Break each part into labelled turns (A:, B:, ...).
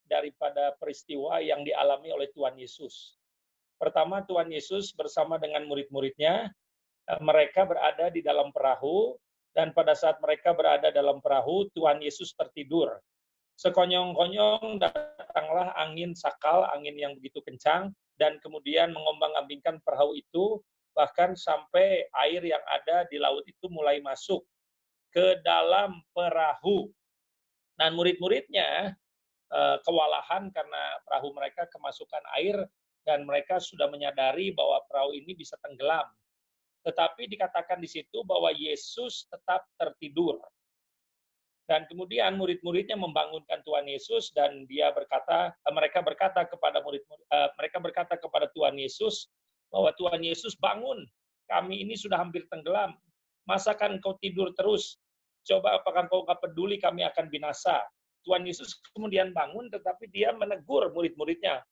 A: daripada peristiwa yang dialami oleh Tuhan Yesus. Pertama, Tuhan Yesus bersama dengan murid-muridnya, mereka berada di dalam perahu, dan pada saat mereka berada dalam perahu, Tuhan Yesus tertidur. Sekonyong-konyong datanglah angin sakal, angin yang begitu kencang, dan kemudian mengombang-ambingkan perahu itu, bahkan sampai air yang ada di laut itu mulai masuk ke dalam perahu. Dan murid-muridnya kewalahan karena perahu mereka kemasukan air, dan mereka sudah menyadari bahwa perahu ini bisa tenggelam. Tetapi dikatakan di situ bahwa Yesus tetap tertidur. Dan kemudian murid-muridnya membangunkan Tuhan Yesus, dan mereka berkata kepada Tuhan Yesus bahwa Tuhan Yesus, bangun, kami ini sudah hampir tenggelam. Masakan engkau tidur terus? Coba apakah engkau nggak peduli kami akan binasa? Tuhan Yesus kemudian bangun, tetapi dia menegur murid-muridnya.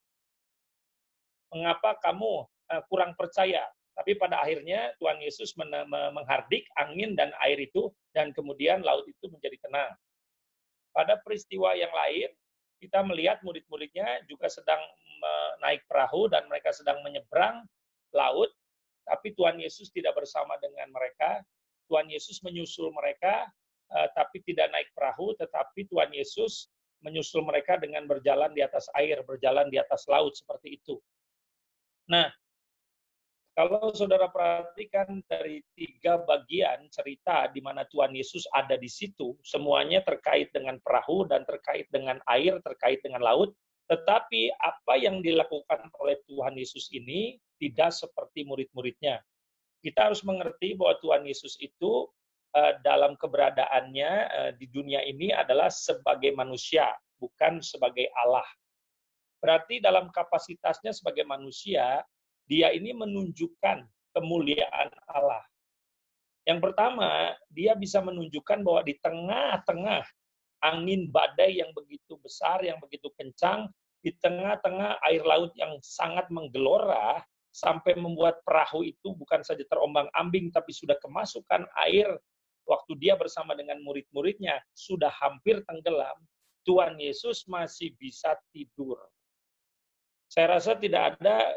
A: Mengapa kamu kurang percaya? Tapi pada akhirnya Tuhan Yesus menghardik angin dan air itu, dan kemudian laut itu menjadi tenang. Pada peristiwa yang lain, kita melihat murid-muridnya juga sedang naik perahu dan mereka sedang menyeberang laut, tapi Tuhan Yesus tidak bersama dengan mereka. Tuhan Yesus menyusul mereka, tapi tidak naik perahu, tetapi Tuhan Yesus menyusul mereka dengan berjalan di atas air, berjalan di atas laut, seperti itu. Nah, kalau saudara perhatikan dari 3 bagian cerita di mana Tuhan Yesus ada di situ, semuanya terkait dengan perahu dan terkait dengan air, terkait dengan laut, tetapi apa yang dilakukan oleh Tuhan Yesus ini tidak seperti murid-muridnya. Kita harus mengerti bahwa Tuhan Yesus itu dalam keberadaannya di dunia ini adalah sebagai manusia, bukan sebagai Allah. Berarti dalam kapasitasnya sebagai manusia, dia ini menunjukkan kemuliaan Allah. Yang pertama, dia bisa menunjukkan bahwa di tengah-tengah angin badai yang begitu besar, yang begitu kencang, di tengah-tengah air laut yang sangat menggelora, sampai membuat perahu itu bukan saja terombang-ambing, tapi sudah kemasukan air. Waktu dia bersama dengan murid-muridnya sudah hampir tenggelam, Tuhan Yesus masih bisa tidur. Saya rasa tidak ada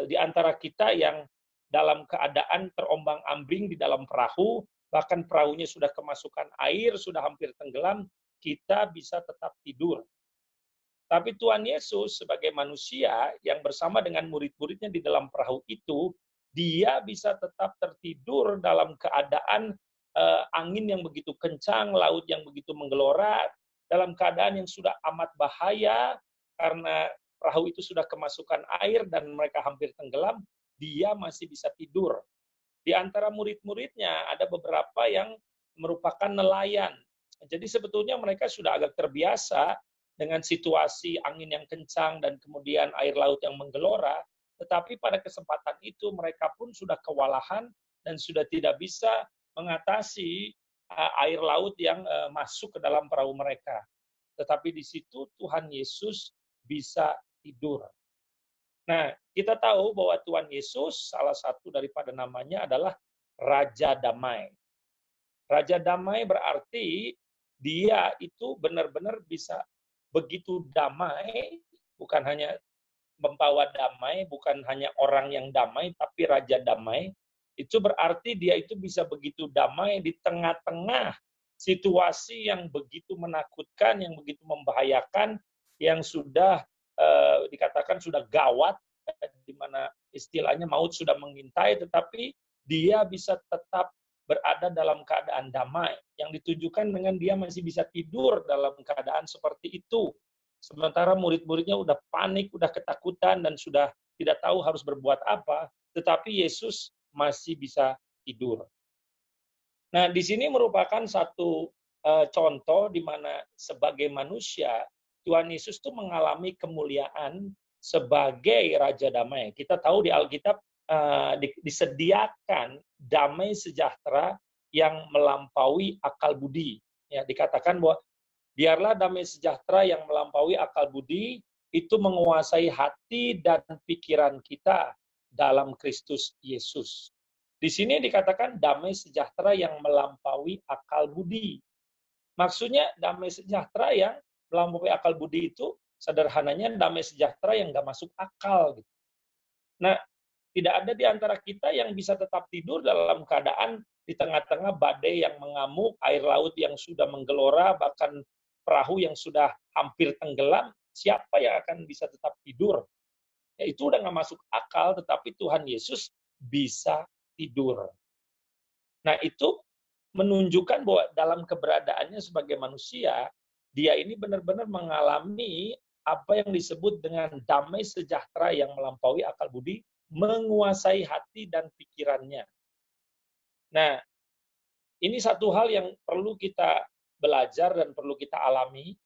A: di antara kita yang dalam keadaan terombang-ambing di dalam perahu, bahkan perahunya sudah kemasukan air, sudah hampir tenggelam, kita bisa tetap tidur. Tapi Tuhan Yesus sebagai manusia yang bersama dengan murid-muridnya di dalam perahu itu, dia bisa tetap tertidur dalam keadaan angin yang begitu kencang, laut yang begitu menggelora, dalam keadaan yang sudah amat bahaya karena perahu itu sudah kemasukan air dan mereka hampir tenggelam, dia masih bisa tidur. Di antara murid-muridnya ada beberapa yang merupakan nelayan. Jadi sebetulnya mereka sudah agak terbiasa dengan situasi angin yang kencang dan kemudian air laut yang menggelora, tetapi pada kesempatan itu mereka pun sudah kewalahan dan sudah tidak bisa mengatasi air laut yang masuk ke dalam perahu mereka. Tetapi di situ Tuhan Yesus bisa tidur. Nah, kita tahu bahwa Tuhan Yesus salah satu daripada namanya adalah Raja Damai. Raja Damai berarti dia itu benar-benar bisa begitu damai, bukan hanya membawa damai, bukan hanya orang yang damai, tapi Raja Damai. Itu berarti dia itu bisa begitu damai di tengah-tengah situasi yang begitu menakutkan, yang begitu membahayakan, yang sudah dikatakan sudah gawat, di mana istilahnya maut sudah mengintai, tetapi dia bisa tetap berada dalam keadaan damai, yang ditunjukkan dengan dia masih bisa tidur dalam keadaan seperti itu. Sementara murid-muridnya udah panik, udah ketakutan, dan sudah tidak tahu harus berbuat apa, tetapi Yesus masih bisa tidur. Nah, di sini merupakan satu contoh di mana sebagai manusia, Tuhan Yesus itu mengalami kemuliaan sebagai Raja Damai. Kita tahu di Alkitab disediakan damai sejahtera yang melampaui akal budi. Ya, dikatakan bahwa biarlah damai sejahtera yang melampaui akal budi itu menguasai hati dan pikiran kita dalam Kristus Yesus. Di sini dikatakan damai sejahtera yang melampaui akal budi. Maksudnya damai sejahtera yang melampaui akal budi itu sederhananya damai sejahtera yang nggak masuk akal. Gitu. Nah, tidak ada di antara kita yang bisa tetap tidur dalam keadaan di tengah-tengah badai yang mengamuk, air laut yang sudah menggelora, bahkan perahu yang sudah hampir tenggelam. Siapa yang akan bisa tetap tidur? Ya, itu udah nggak masuk akal, tetapi Tuhan Yesus bisa tidur. Nah, itu menunjukkan bahwa dalam keberadaannya sebagai manusia, dia ini benar-benar mengalami apa yang disebut dengan damai sejahtera yang melampaui akal budi, menguasai hati dan pikirannya. Nah, ini satu hal yang perlu kita belajar dan perlu kita alami.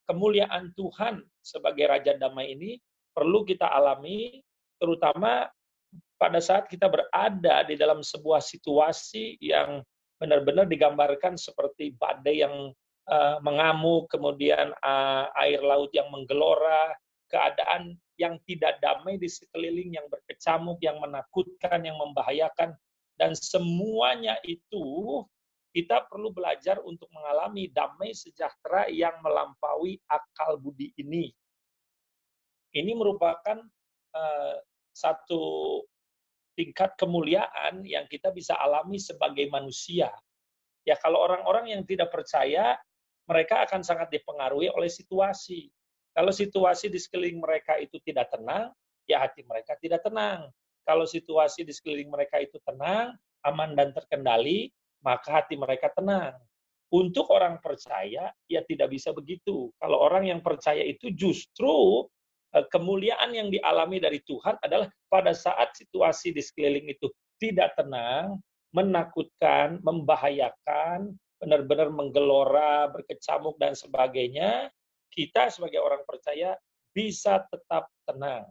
A: Kemuliaan Tuhan sebagai Raja Damai ini perlu kita alami, terutama pada saat kita berada di dalam sebuah situasi yang benar-benar digambarkan seperti badai yang mengamuk, kemudian air laut yang menggelora, keadaan yang tidak damai di sekeliling, yang berkecamuk, yang menakutkan, yang membahayakan, dan semuanya itu kita perlu belajar untuk mengalami damai sejahtera yang melampaui akal budi ini. Ini merupakan satu tingkat kemuliaan yang kita bisa alami sebagai manusia. Ya, kalau orang-orang yang tidak percaya, mereka akan sangat dipengaruhi oleh situasi. Kalau situasi di sekeliling mereka itu tidak tenang, ya hati mereka tidak tenang. Kalau situasi di sekeliling mereka itu tenang, aman dan terkendali, maka hati mereka tenang. Untuk orang percaya, ya tidak bisa begitu. Kalau orang yang percaya itu justru kemuliaan yang dialami dari Tuhan adalah pada saat situasi di sekeliling itu tidak tenang, menakutkan, membahayakan, benar-benar menggelora, berkecamuk, dan sebagainya, kita sebagai orang percaya bisa tetap tenang,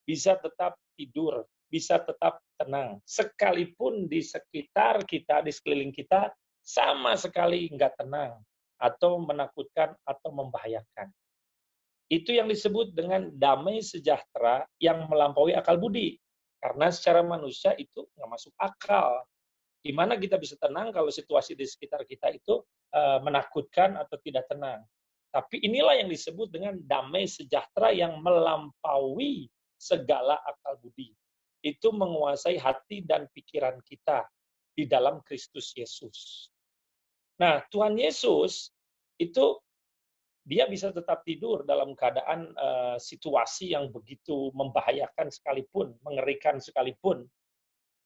A: bisa tetap tidur, bisa tetap tenang. Sekalipun di sekitar kita, di sekeliling kita, sama sekali nggak tenang, atau menakutkan, atau membahayakan. Itu yang disebut dengan damai sejahtera yang melampaui akal budi. Karena secara manusia itu nggak masuk akal. Gimana kita bisa tenang kalau situasi di sekitar kita itu menakutkan atau tidak tenang. Tapi inilah yang disebut dengan damai sejahtera yang melampaui segala akal budi. Itu menguasai hati dan pikiran kita di dalam Kristus Yesus. Nah, Tuhan Yesus itu dia bisa tetap tidur dalam keadaan situasi yang begitu membahayakan sekalipun, mengerikan sekalipun.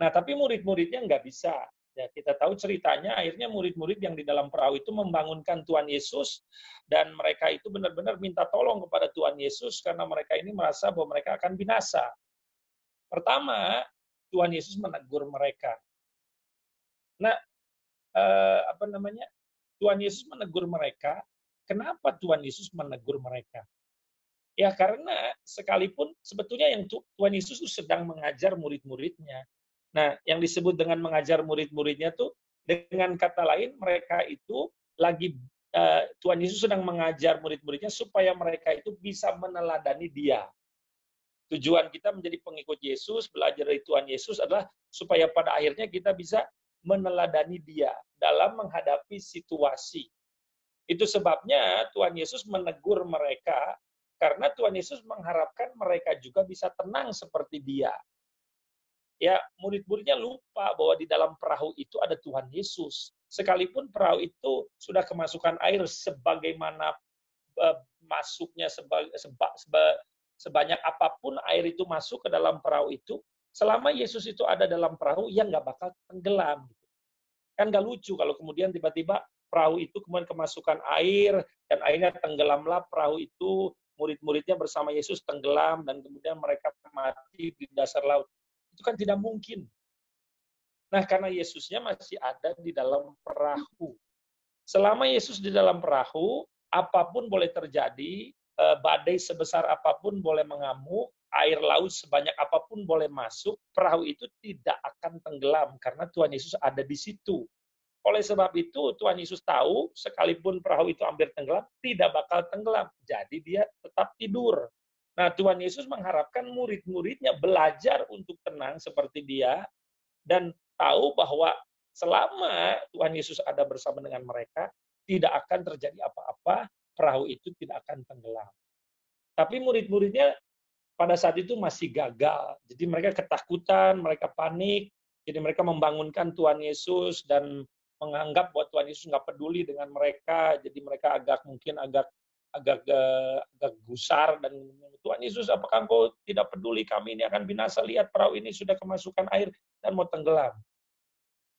A: Nah, tapi murid-muridnya nggak bisa. Ya, kita tahu ceritanya, akhirnya murid-murid yang di dalam perahu itu membangunkan Tuhan Yesus, dan mereka itu benar-benar minta tolong kepada Tuhan Yesus karena mereka ini merasa bahwa mereka akan binasa. Pertama, Tuhan Yesus menegur mereka. Nah, Tuhan Yesus menegur mereka. Kenapa Tuhan Yesus menegur mereka? Ya karena sekalipun sebetulnya yang Tuhan Yesus sedang mengajar murid-muridnya. Nah, yang disebut dengan mengajar murid-muridnya tuh dengan kata lain mereka itu lagi Tuhan Yesus sedang mengajar murid-muridnya supaya mereka itu bisa meneladani Dia. Tujuan kita menjadi pengikut Yesus, belajar dari Tuhan Yesus adalah supaya pada akhirnya kita bisa meneladani Dia dalam menghadapi situasi. Itu sebabnya Tuhan Yesus menegur mereka, karena Tuhan Yesus mengharapkan mereka juga bisa tenang seperti Dia. Ya, murid-muridnya lupa bahwa di dalam perahu itu ada Tuhan Yesus. Sekalipun perahu itu sudah kemasukan air sebagaimana masuknya sebanyak apapun air itu masuk ke dalam perahu itu, selama Yesus itu ada dalam perahu, ya nggak bakal tenggelam. Kan nggak lucu kalau kemudian tiba-tiba perahu itu kemudian kemasukan air, dan akhirnya tenggelamlah perahu itu, murid-muridnya bersama Yesus tenggelam, dan kemudian mereka mati di dasar laut. Itu kan tidak mungkin. Nah, karena Yesusnya masih ada di dalam perahu. Selama Yesus di dalam perahu, apapun boleh terjadi, badai sebesar apapun boleh mengamuk, air laut sebanyak apapun boleh masuk, perahu itu tidak akan tenggelam karena Tuhan Yesus ada di situ. Oleh sebab itu, Tuhan Yesus tahu sekalipun perahu itu hampir tenggelam, tidak bakal tenggelam. Jadi dia tetap tidur. Nah, Tuhan Yesus mengharapkan murid-muridnya belajar untuk tenang seperti Dia, dan tahu bahwa selama Tuhan Yesus ada bersama dengan mereka, tidak akan terjadi apa-apa, perahu itu tidak akan tenggelam. Tapi murid-muridnya pada saat itu masih gagal. Jadi mereka ketakutan, mereka panik. Jadi mereka membangunkan Tuhan Yesus dan menganggap bahwa Tuhan Yesus nggak peduli dengan mereka. Jadi mereka mungkin agak gusar dan Tuhan Yesus, apakah engkau tidak peduli, kami ini akan binasa, lihat perahu ini sudah kemasukan air dan mau tenggelam.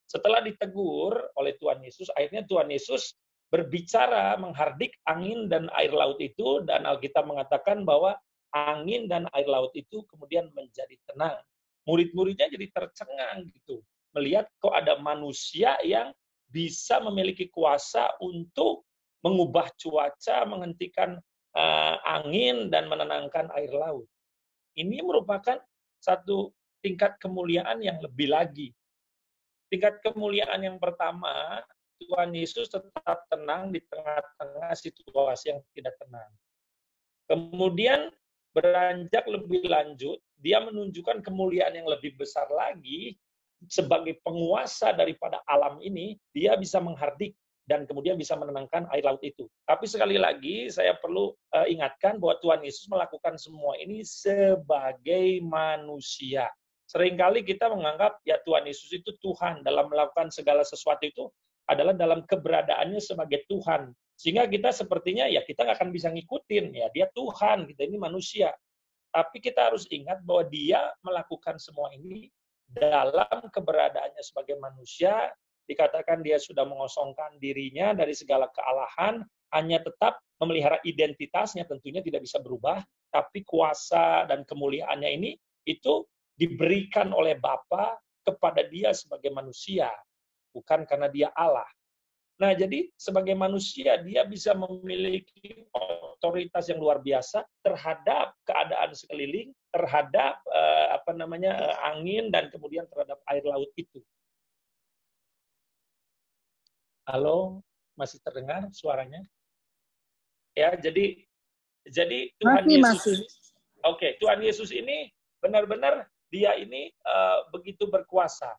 A: Setelah ditegur oleh Tuhan Yesus, akhirnya Tuhan Yesus berbicara menghardik angin dan air laut itu, dan Alkitab mengatakan bahwa angin dan air laut itu kemudian menjadi tenang. Murid-muridnya jadi tercengang gitu, melihat kok ada manusia yang bisa memiliki kuasa untuk mengubah cuaca, menghentikan angin, dan menenangkan air laut. Ini merupakan satu tingkat kemuliaan yang lebih lagi. Tingkat kemuliaan yang pertama, Tuhan Yesus tetap tenang di tengah-tengah situasi yang tidak tenang. Kemudian beranjak lebih lanjut, dia menunjukkan kemuliaan yang lebih besar lagi, sebagai penguasa daripada alam ini, dia bisa menghardik dan kemudian bisa menenangkan air laut itu. Tapi sekali lagi saya perlu ingatkan bahwa Tuhan Yesus melakukan semua ini sebagai manusia. Seringkali kita menganggap ya Tuhan Yesus itu Tuhan, dalam melakukan segala sesuatu itu adalah dalam keberadaannya sebagai Tuhan. Sehingga kita sepertinya ya kita nggak akan bisa ngikutin, ya dia Tuhan, kita ini manusia. Tapi kita harus ingat bahwa dia melakukan semua ini dalam keberadaannya sebagai manusia. Dikatakan dia sudah mengosongkan dirinya dari segala kealahan, hanya tetap memelihara identitasnya, tentunya tidak bisa berubah, tapi kuasa dan kemuliaannya ini itu diberikan oleh Bapa kepada dia sebagai manusia, bukan karena dia Allah. Nah, jadi sebagai manusia dia bisa memiliki otoritas yang luar biasa terhadap keadaan sekeliling, terhadap angin, dan kemudian terhadap air laut itu. Halo, masih terdengar suaranya? Ya, jadi Tuhan Yesus. Oke, Tuhan Yesus ini benar-benar dia ini begitu berkuasa.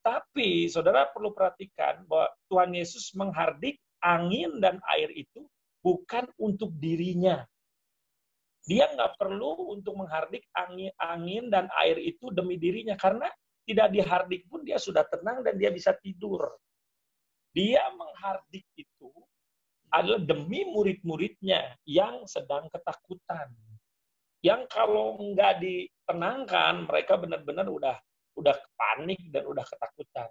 A: Tapi saudara perlu perhatikan bahwa Tuhan Yesus menghardik angin dan air itu bukan untuk dirinya. Dia nggak perlu untuk menghardik angin dan air itu demi dirinya, karena tidak dihardik pun dia sudah tenang dan dia bisa tidur. Dia menghardik itu adalah demi murid-muridnya yang sedang ketakutan. Yang kalau nggak ditenangkan, mereka benar-benar udah panik dan udah ketakutan.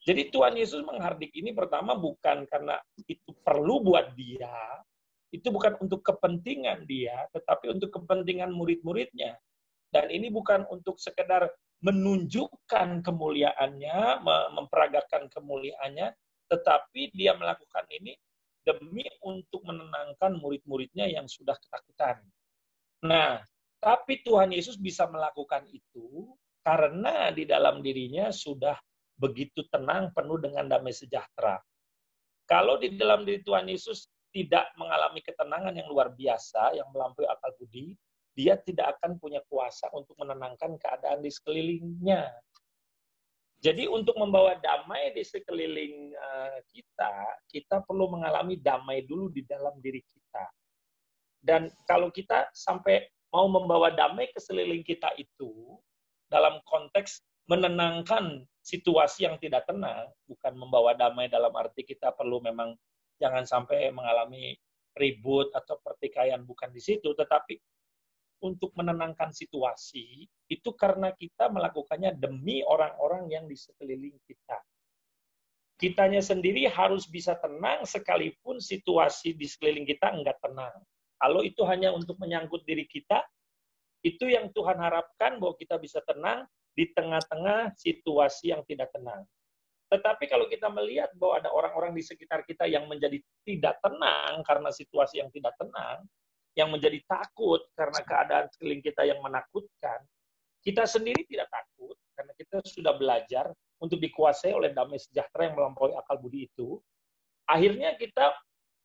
A: Jadi Tuhan Yesus menghardik ini pertama bukan karena itu perlu buat dia, itu bukan untuk kepentingan dia, tetapi untuk kepentingan murid-muridnya. Dan ini bukan untuk sekedar menunjukkan kemuliaannya, memperagakan kemuliaannya, tetapi dia melakukan ini demi untuk menenangkan murid-muridnya yang sudah ketakutan. Nah, tapi Tuhan Yesus bisa melakukan itu karena di dalam dirinya sudah begitu tenang, penuh dengan damai sejahtera. Kalau di dalam diri Tuhan Yesus tidak mengalami ketenangan yang luar biasa, yang melampaui akal budi, dia tidak akan punya kuasa untuk menenangkan keadaan di sekelilingnya. Jadi untuk membawa damai di sekeliling kita perlu mengalami damai dulu di dalam diri kita. Dan kalau kita sampai mau membawa damai ke sekeliling kita itu, dalam konteks menenangkan situasi yang tidak tenang, bukan membawa damai dalam arti kita perlu memang jangan sampai mengalami ribut atau pertikaian, bukan di situ, tetapi untuk menenangkan situasi, itu karena kita melakukannya demi orang-orang yang di sekeliling kita. Kitanya sendiri harus bisa tenang sekalipun situasi di sekeliling kita enggak tenang. Kalau itu hanya untuk menyangkut diri kita, itu yang Tuhan harapkan bahwa kita bisa tenang di tengah-tengah situasi yang tidak tenang. Tetapi kalau kita melihat bahwa ada orang-orang di sekitar kita yang menjadi tidak tenang karena situasi yang tidak tenang, yang menjadi takut karena keadaan sekeliling kita yang menakutkan, kita sendiri tidak takut karena kita sudah belajar untuk dikuasai oleh damai sejahtera yang melampaui akal budi itu. Akhirnya kita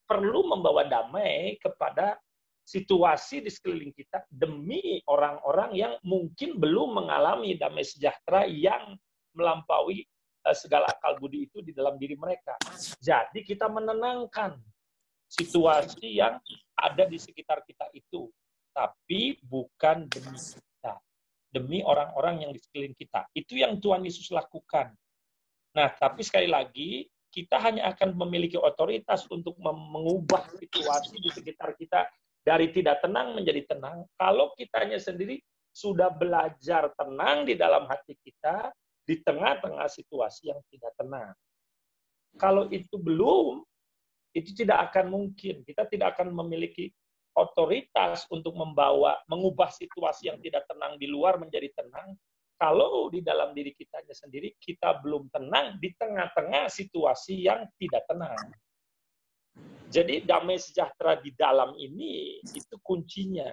A: perlu membawa damai kepada situasi di sekeliling kita demi orang-orang yang mungkin belum mengalami damai sejahtera yang melampaui segala akal budi itu di dalam diri mereka. Jadi kita menenangkan. situasi yang ada di sekitar kita itu, tapi bukan demi kita, demi orang-orang yang di sekeliling kita. Itu yang Tuhan Yesus lakukan. Nah, tapi sekali lagi, kita hanya akan memiliki otoritas untuk mengubah situasi di sekitar kita dari tidak tenang menjadi tenang kalau kitanya sendiri sudah belajar tenang di dalam hati kita di tengah-tengah situasi yang tidak tenang. Kalau itu belum, itu tidak akan mungkin. Kita tidak akan memiliki otoritas untuk mengubah situasi yang tidak tenang di luar menjadi tenang kalau di dalam diri kitanya sendiri kita belum tenang di tengah-tengah situasi yang tidak tenang. Jadi damai sejahtera di dalam ini itu kuncinya.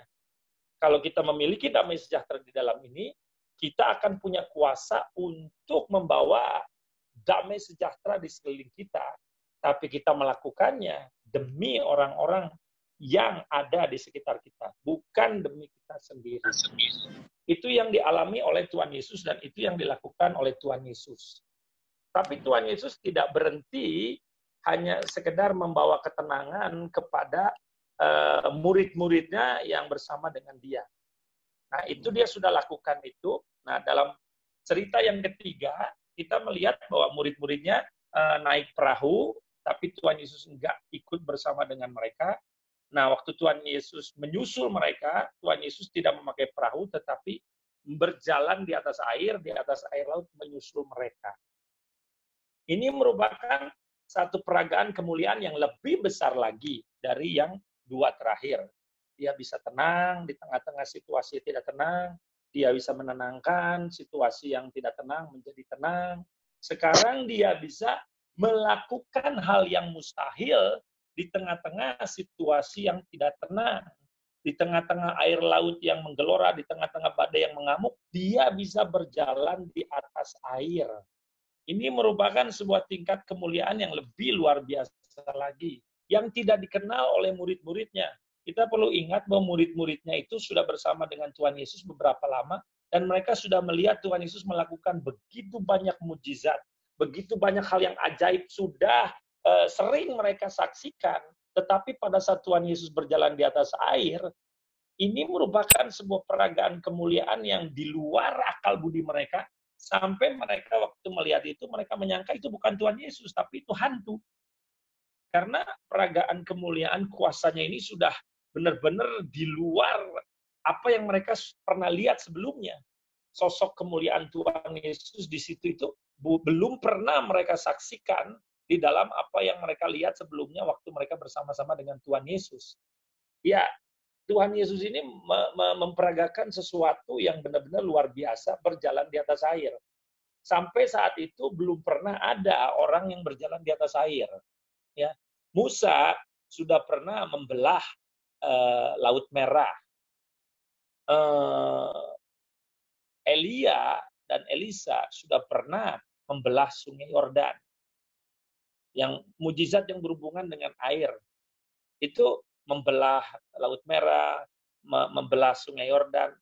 A: Kalau kita memiliki damai sejahtera di dalam ini, kita akan punya kuasa untuk membawa damai sejahtera di sekeliling kita. Tapi kita melakukannya demi orang-orang yang ada di sekitar kita, bukan demi kita sendiri. Itu yang dialami oleh Tuhan Yesus dan itu yang dilakukan oleh Tuhan Yesus. Tapi Tuhan Yesus tidak berhenti hanya sekedar membawa ketenangan kepada murid-muridnya yang bersama dengan dia. Nah, itu dia sudah lakukan itu. Nah, dalam cerita yang ketiga, kita melihat bahwa murid-muridnya naik perahu, tapi Tuhan Yesus enggak ikut bersama dengan mereka. Nah, waktu Tuhan Yesus menyusul mereka, Tuhan Yesus tidak memakai perahu, tetapi berjalan di atas air laut menyusul mereka. Ini merupakan satu peragaan kemuliaan yang lebih besar lagi dari yang dua terakhir. Dia bisa tenang di tengah-tengah situasi tidak tenang, dia bisa menenangkan situasi yang tidak tenang menjadi tenang. Sekarang dia bisa melakukan hal yang mustahil di tengah-tengah situasi yang tidak tenang, di tengah-tengah air laut yang menggelora, di tengah-tengah badai yang mengamuk, dia bisa berjalan di atas air. Ini merupakan sebuah tingkat kemuliaan yang lebih luar biasa lagi, yang tidak dikenal oleh murid-muridnya. Kita perlu ingat bahwa murid-muridnya itu sudah bersama dengan Tuhan Yesus beberapa lama, dan mereka sudah melihat Tuhan Yesus melakukan begitu banyak mujizat, begitu banyak hal yang ajaib sudah sering mereka saksikan, tetapi pada saat Tuhan Yesus berjalan di atas air, ini merupakan sebuah peragaan kemuliaan yang di luar akal budi mereka, sampai mereka waktu melihat itu, mereka menyangka itu bukan Tuhan Yesus, tapi itu hantu. Karena peragaan kemuliaan kuasanya ini sudah benar-benar di luar apa yang mereka pernah lihat sebelumnya. Sosok kemuliaan Tuhan Yesus di situ itu belum pernah mereka saksikan di dalam apa yang mereka lihat sebelumnya waktu mereka bersama-sama dengan Tuhan Yesus. Ya, Tuhan Yesus ini memperagakan sesuatu yang benar-benar luar biasa berjalan di atas air. Sampai saat itu belum pernah ada orang yang berjalan di atas air. Ya, Musa sudah pernah membelah Laut Merah. Elia dan Elisa sudah pernah membelah Sungai Yordan. Yang mujizat yang berhubungan dengan air. Itu membelah Laut Merah, membelah Sungai Yordan.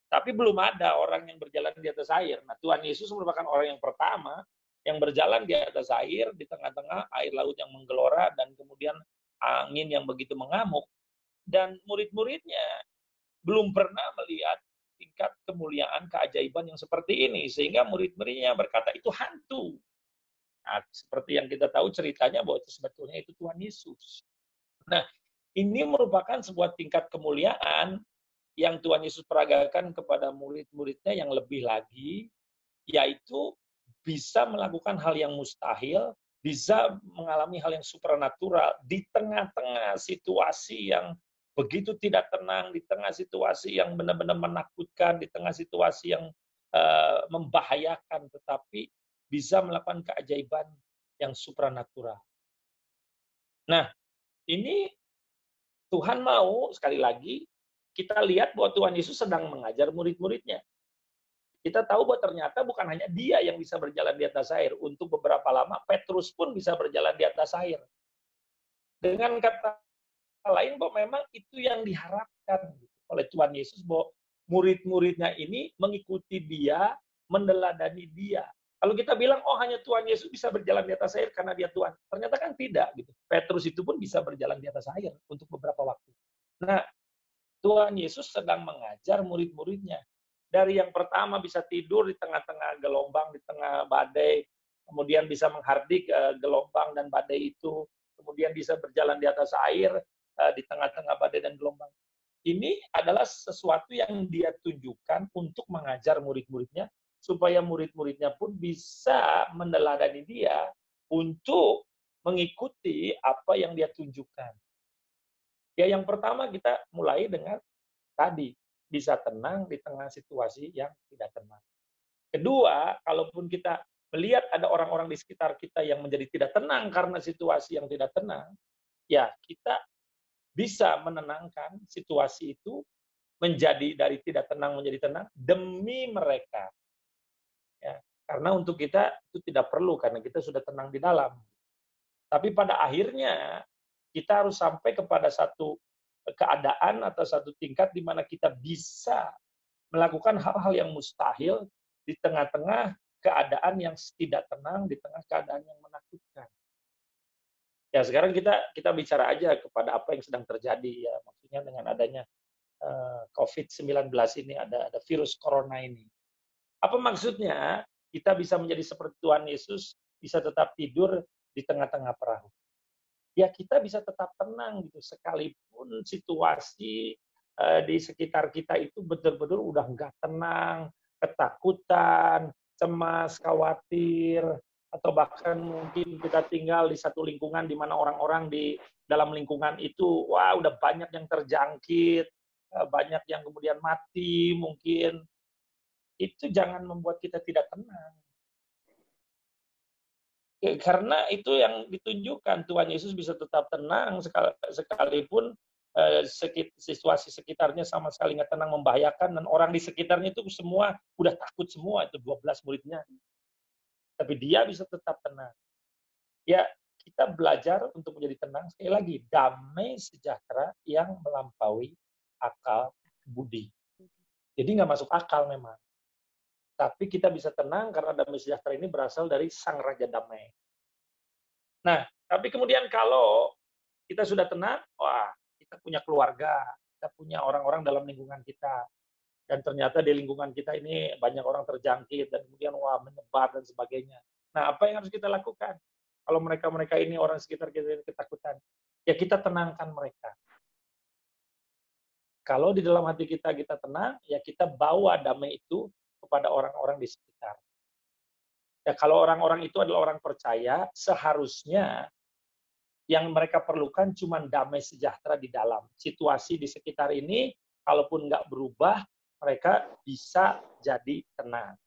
A: Tapi belum ada orang yang berjalan di atas air. Nah, Tuhan Yesus merupakan orang yang pertama yang berjalan di atas air, di tengah-tengah air laut yang menggelora, dan kemudian angin yang begitu mengamuk. Dan murid-muridnya belum pernah melihat tingkat kemuliaan, keajaiban yang seperti ini. Sehingga murid-muridnya berkata, itu hantu. Nah, seperti yang kita tahu ceritanya bahwa itu sebetulnya itu Tuhan Yesus. Nah, ini merupakan sebuah tingkat kemuliaan yang Tuhan Yesus peragakan kepada murid-muridnya yang lebih lagi, yaitu bisa melakukan hal yang mustahil, bisa mengalami hal yang supranatural di tengah-tengah situasi yang begitu tidak tenang, di tengah situasi yang benar-benar menakutkan, di tengah situasi yang membahayakan, tetapi bisa melakukan keajaiban yang supranatural. Nah, ini Tuhan mau, sekali lagi, kita lihat bahwa Tuhan Yesus sedang mengajar murid-muridnya. Kita tahu bahwa ternyata bukan hanya dia yang bisa berjalan di atas air. Untuk beberapa lama, Petrus pun bisa berjalan di atas air. Dengan kata lain, bahwa memang itu yang diharapkan oleh Tuhan Yesus, bahwa murid-muridnya ini mengikuti dia, meneladani dia. Kalau kita bilang, oh hanya Tuhan Yesus bisa berjalan di atas air karena dia Tuhan. Ternyata kan tidak. Gitu. Petrus itu pun bisa berjalan di atas air untuk beberapa waktu. Nah, Tuhan Yesus sedang mengajar murid-muridnya. Dari yang pertama bisa tidur di tengah-tengah gelombang, di tengah badai, kemudian bisa menghardik gelombang dan badai itu, kemudian bisa berjalan di atas air, di tengah-tengah badai dan gelombang. Ini adalah sesuatu yang dia tunjukkan untuk mengajar murid-muridnya, supaya murid-muridnya pun bisa meneladani dia untuk mengikuti apa yang dia tunjukkan. Ya, yang pertama kita mulai dengan tadi, bisa tenang di tengah situasi yang tidak tenang. Kedua, kalaupun kita melihat ada orang-orang di sekitar kita yang menjadi tidak tenang karena situasi yang tidak tenang, ya kita bisa menenangkan situasi itu menjadi dari tidak tenang menjadi tenang demi mereka. Ya, karena untuk kita itu tidak perlu karena kita sudah tenang di dalam. Tapi pada akhirnya kita harus sampai kepada satu keadaan atau satu tingkat di mana kita bisa melakukan hal-hal yang mustahil di tengah-tengah keadaan yang tidak tenang, di tengah keadaan yang menakutkan. Ya sekarang kita bicara aja kepada apa yang sedang terjadi ya, maksudnya dengan adanya COVID-19 ini, ada virus corona ini. Apa maksudnya? Kita bisa menjadi seperti Tuhan Yesus, bisa tetap tidur di tengah-tengah perahu. Ya kita bisa tetap tenang gitu, sekalipun situasi di sekitar kita itu betul-betul udah nggak tenang, ketakutan, cemas, khawatir, atau bahkan mungkin kita tinggal di satu lingkungan di mana orang-orang di dalam lingkungan itu, wah udah banyak yang terjangkit, banyak yang kemudian mati mungkin, itu jangan membuat kita tidak tenang. Karena itu yang ditunjukkan, Tuhan Yesus bisa tetap tenang sekalipun situasi sekitarnya sama sekali nggak tenang, membahayakan, dan orang di sekitarnya itu semua udah takut semua, itu 12 muridnya. Tapi dia bisa tetap tenang. Ya, kita belajar untuk menjadi tenang, sekali lagi, damai sejahtera yang melampaui akal budi. Jadi nggak masuk akal memang. Tapi kita bisa tenang karena damai sejahtera ini berasal dari Sang Raja Damai. Nah, tapi kemudian kalau kita sudah tenang, wah, kita punya keluarga, kita punya orang-orang dalam lingkungan kita, dan ternyata di lingkungan kita ini banyak orang terjangkit, dan kemudian wah menyebar dan sebagainya. Nah, apa yang harus kita lakukan? Kalau mereka-mereka ini orang sekitar kita ini ketakutan, ya kita tenangkan mereka. Kalau di dalam hati kita tenang, ya kita bawa damai itu kepada orang-orang di sekitar. Ya kalau orang-orang itu adalah orang percaya, seharusnya yang mereka perlukan cuma damai sejahtera di dalam. Situasi di sekitar ini, kalaupun nggak berubah, mereka bisa jadi tenang.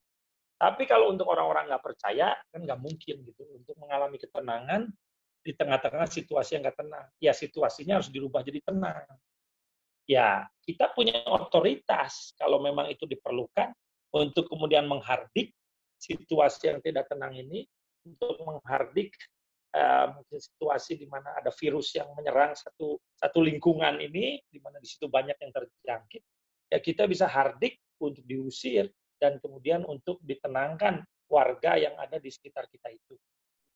A: Tapi kalau untuk orang-orang nggak percaya, kan nggak mungkin gitu untuk mengalami ketenangan di tengah-tengah situasi yang nggak tenang. Ya situasinya harus dirubah jadi tenang. Ya kita punya otoritas kalau memang itu diperlukan untuk kemudian menghardik situasi yang tidak tenang ini, untuk menghardik mungkin situasi di mana ada virus yang menyerang satu lingkungan ini, di mana di situ banyak yang terjangkit, ya kita bisa hardik untuk diusir dan kemudian untuk ditenangkan warga yang ada di sekitar kita itu.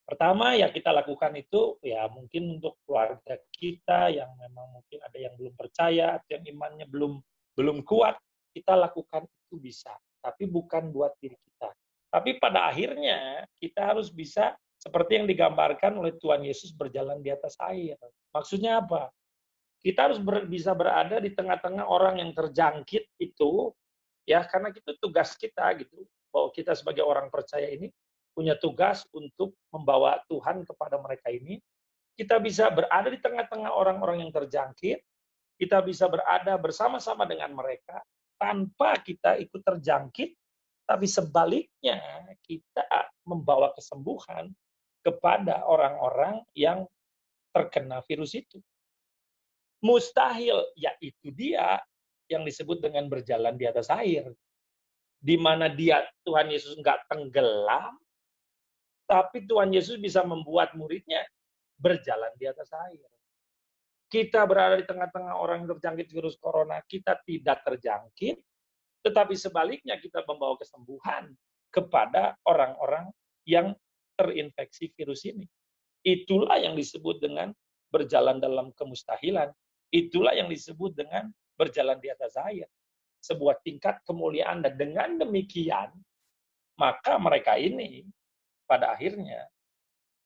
A: Pertama ya kita lakukan itu ya mungkin untuk keluarga kita yang memang mungkin ada yang belum percaya, atau yang imannya belum kuat, kita lakukan itu bisa, tapi bukan buat diri kita. Tapi pada akhirnya kita harus bisa seperti yang digambarkan oleh Tuhan Yesus berjalan di atas air. Maksudnya apa? Kita harus bisa berada di tengah-tengah orang yang terjangkit itu, ya karena itu tugas kita gitu. Bahwa kita sebagai orang percaya ini punya tugas untuk membawa Tuhan kepada mereka ini. Kita bisa berada di tengah-tengah orang-orang yang terjangkit, kita bisa berada bersama-sama dengan mereka tanpa kita ikut terjangkit, tapi sebaliknya kita membawa kesembuhan kepada orang-orang yang terkena virus itu. Mustahil, yaitu dia yang disebut dengan berjalan di atas air. Di mana dia, Tuhan Yesus nggak tenggelam, tapi Tuhan Yesus bisa membuat muridnya berjalan di atas air. Kita berada di tengah-tengah orang yang terjangkit virus corona, kita tidak terjangkit, tetapi sebaliknya kita membawa kesembuhan kepada orang-orang yang terinfeksi virus ini. Itulah yang disebut dengan berjalan dalam kemustahilan. Itulah yang disebut dengan berjalan di atas air. Sebuah tingkat kemuliaan, dan dengan demikian maka mereka ini pada akhirnya,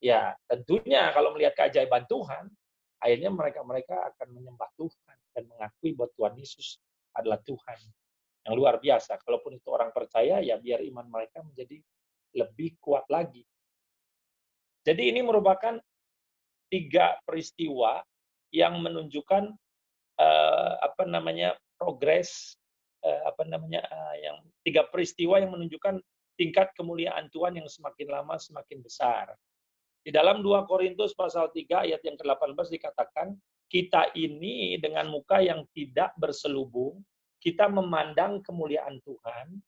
A: ya tentunya kalau melihat keajaiban Tuhan, akhirnya mereka akan menyembah Tuhan dan mengakui bahwa Tuhan Yesus adalah Tuhan yang luar biasa. Kalaupun itu orang percaya, ya biar iman mereka menjadi lebih kuat lagi. Jadi ini merupakan 3 peristiwa yang menunjukkan progres, yang 3 peristiwa yang menunjukkan tingkat kemuliaan Tuhan yang semakin lama semakin besar. Di dalam 2 Korintus pasal 3 ayat yang ke-18 dikatakan, kita ini dengan muka yang tidak berselubung, kita memandang kemuliaan Tuhan,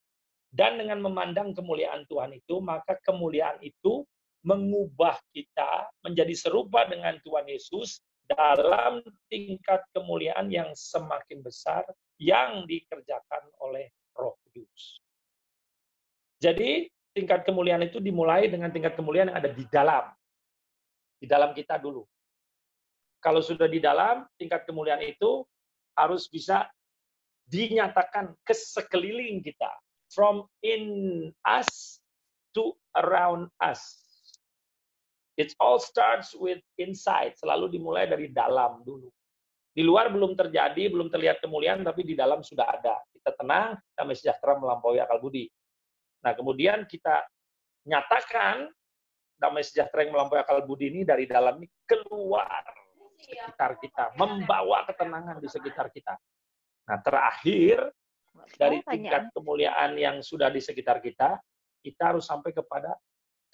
A: dan dengan memandang kemuliaan Tuhan itu, maka kemuliaan itu mengubah kita menjadi serupa dengan Tuhan Yesus dalam tingkat kemuliaan yang semakin besar yang dikerjakan oleh Roh Kudus. Jadi tingkat kemuliaan itu dimulai dengan tingkat kemuliaan yang ada di dalam kita dulu. Kalau sudah di dalam, tingkat kemuliaan itu harus bisa dinyatakan ke sekeliling kita. From in us to around us. It all starts with inside. Selalu dimulai dari dalam dulu. Di luar belum terjadi, belum terlihat kemuliaan, tapi di dalam sudah ada. Kita tenang, damai sejahtera melampaui akal budi. Nah, kemudian kita nyatakan damai sejahtera yang melampaui akal budi ini dari dalam ini keluar sekitar kita, membawa ketenangan di sekitar kita. Nah, terakhir dari tingkat kemuliaan yang sudah di sekitar kita, kita harus sampai kepada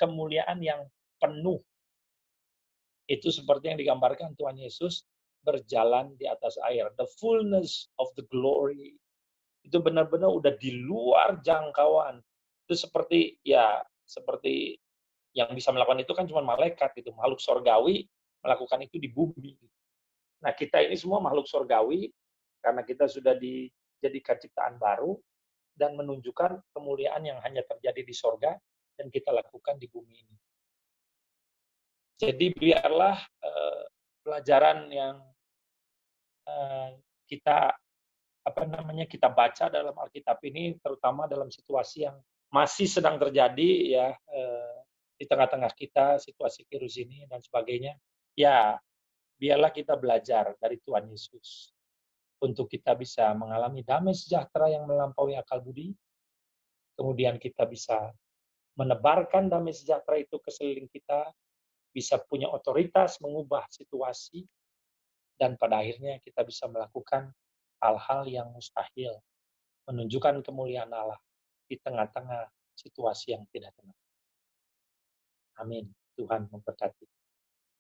A: kemuliaan yang penuh. Itu seperti yang digambarkan Tuhan Yesus berjalan di atas air. The fullness of the glory. Itu benar-benar udah di luar jangkauan. Itu seperti yang bisa melakukan itu kan cuma malaikat, itu makhluk sorgawi melakukan itu di bumi. Nah, kita ini semua makhluk sorgawi karena kita sudah dijadikan ciptaan baru dan menunjukkan kemuliaan yang hanya terjadi di sorga dan kita lakukan di bumi ini. Jadi biarlah pelajaran yang kita baca dalam Alkitab ini, terutama dalam situasi yang masih sedang terjadi ya di tengah-tengah kita, situasi virus ini dan sebagainya. Ya, biarlah kita belajar dari Tuhan Yesus untuk kita bisa mengalami damai sejahtera yang melampaui akal budi. Kemudian kita bisa menebarkan damai sejahtera itu ke sekeliling kita, bisa punya otoritas mengubah situasi, dan pada akhirnya kita bisa melakukan hal-hal yang mustahil, menunjukkan kemuliaan Allah di tengah-tengah situasi yang tidak tenang. Amin. Tuhan memberkati.